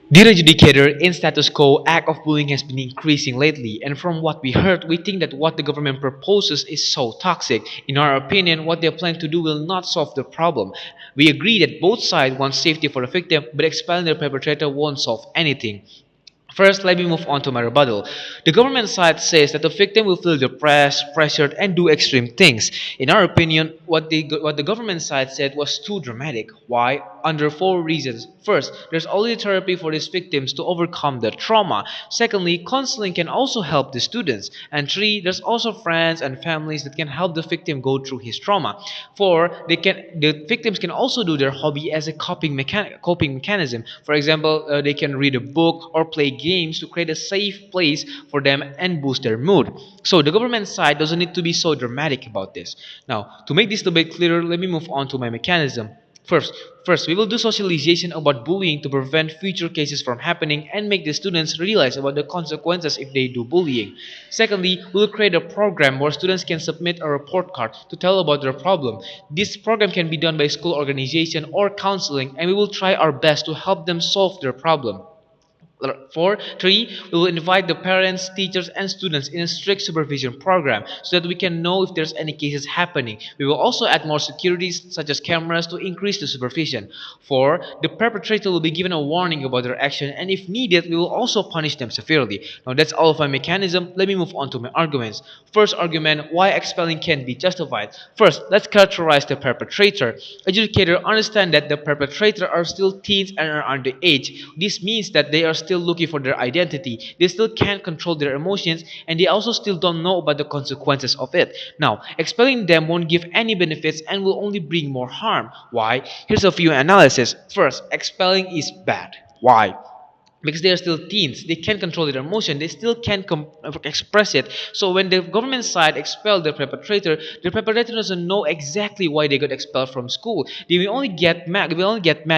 Dear educator, in status quo, act of bullying has been increasing lately, and from what we heard, we think that what the government proposes is so toxic. In our opinion, what they plan to do will not solve the problem. We agree that both sides want safety for the victim, but expelling the perpetrator won't solve anything. First, let me move on to my rebuttal. The government side says that the victim will feel depressed, pressured, and do extreme things. In our opinion, what the government side said was too dramatic. Why? Under four reasons. First, there's already therapy for these victims to overcome the trauma. Secondly, counseling can also help the students. And three, there's also friends and families that can help the victim go through his trauma. Four, the victims can also do their hobby as a coping mechanism. For example, they can read a book or play games to create a safe place for them and boost their mood. So the government side doesn't need to be so dramatic about this. Now, to make this debate clearer, let me move on to my mechanism. First, First, we will do socialization about bullying to prevent future cases from happening and make the students realize about the consequences if they do bullying. Secondly, we will create a program where students can submit a report card to tell about their problem. This program can be done by school organization or counseling, and we will try our best to help them solve their problem. Three, we will invite the parents, teachers, and students in a strict supervision program so that we can know if there's any cases happening. We will also add more securities such as cameras to increase the supervision. Four, the perpetrator will be given a warning about their action, and if needed, we will also punish them severely. Now that's all of my mechanism. Let me move on to my arguments. First argument, why expelling can be justified. First, let's characterize the perpetrator. Educator understand that the perpetrator are still teens and are underage. This means that they are still looking for their identity. They still can't control their emotions, and they also still don't know about the consequences of it. Now, expelling them won't give any benefits and will only bring more harm. Why? Here's a few analysis. First, expelling is bad. Why? Because they are still teens, they can control their emotion, they still can express it. So when the government side expelled the perpetrator doesn't know exactly why they got expelled from school. They will only get mad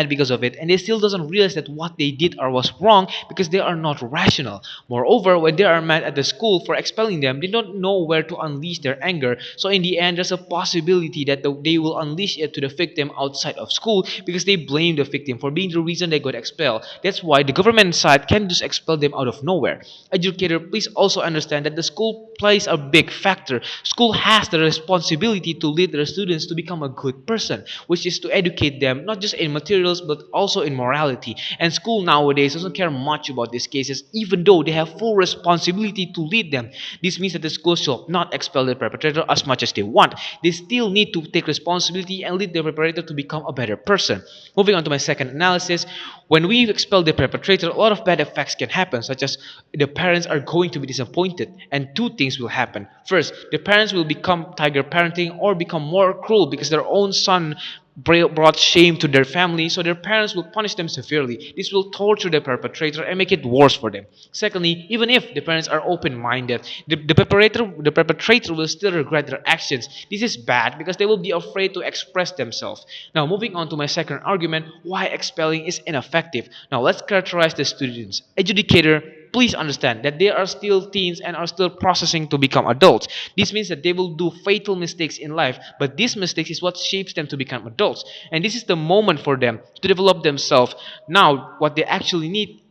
because of it, and they still doesn't realize that what they did or was wrong because they are not rational. Moreover, when they are mad at the school for expelling them, they don't know where to unleash their anger. So in the end, there's a possibility that they will unleash it to the victim outside of school because they blame the victim for being the reason they got expelled. That's why the government side can just expel them out of nowhere. Educator, please also understand that the school plays a big factor. School has the responsibility to lead their students to become a good person, which is to educate them not just in materials but also in morality. And school nowadays doesn't care much about these cases, even though they have full responsibility to lead them. This means that the school should not expel the perpetrator as much as they want. They still need to take responsibility and lead the perpetrator to become a better person. Moving on to my second analysis, when we expel the perpetrator, a lot of bad effects can happen, such as the parents are going to be disappointed, and two things will happen. First, the parents will become tiger parenting or become more cruel because their own son brought shame to their family, so their parents will punish them severely. This will torture the perpetrator and make it worse for them. Secondly, even if the parents are open-minded, the perpetrator will still regret their actions. This is bad because they will be afraid to express themselves. Now, moving on to my second argument, why expelling is ineffective. Now, let's characterize the students. Educator, please understand that they are still teens and are still processing to become adults. This means that they will do fatal mistakes in life, but these mistakes is what shapes them to become adults. And this is the moment for them to develop themselves. Now, what they actually need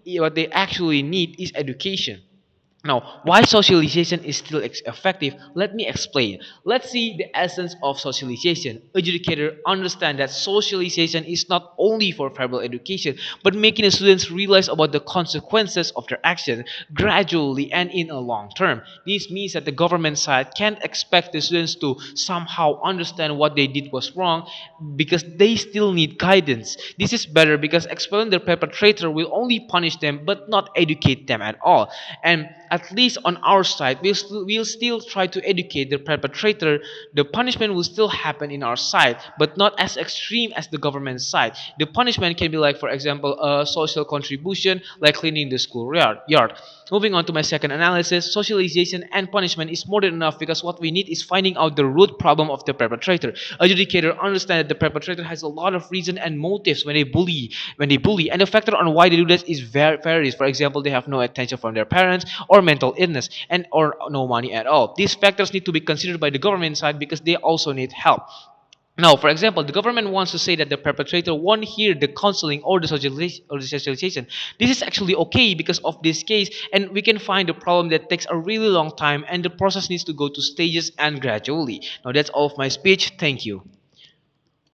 is education. Now, why socialization is still effective? Let me explain. Let's see the essence of socialization. Educator understand that socialization is not only for verbal education, but making the students realize about the consequences of their action gradually and in a long term. This means that the government side can't expect the students to somehow understand what they did was wrong because they still need guidance. This is better because expelling the perpetrator will only punish them but not educate them at all. And at least on our side, we'll still try to educate the perpetrator. The punishment will still happen in our side, but not as extreme as the government side. The punishment can be like, for example, a social contribution, like cleaning the school yard. Moving on to my second analysis, socialization and punishment is more than enough because what we need is finding out the root problem of the perpetrator. Educator understand that the perpetrator has a lot of reason and motives when they bully, and the factor on why they do this is varies. For example, they have no attention from their parents, or mental illness, and or no money at all. These factors need to be considered by the government side because they also need help. Now, for example, the government wants to say that the perpetrator won't hear the counseling or the socialization. This is actually okay because of this case, and we can find the problem that takes a really long time, and the process needs to go to stages and gradually. Now, that's all of my speech. Thank you.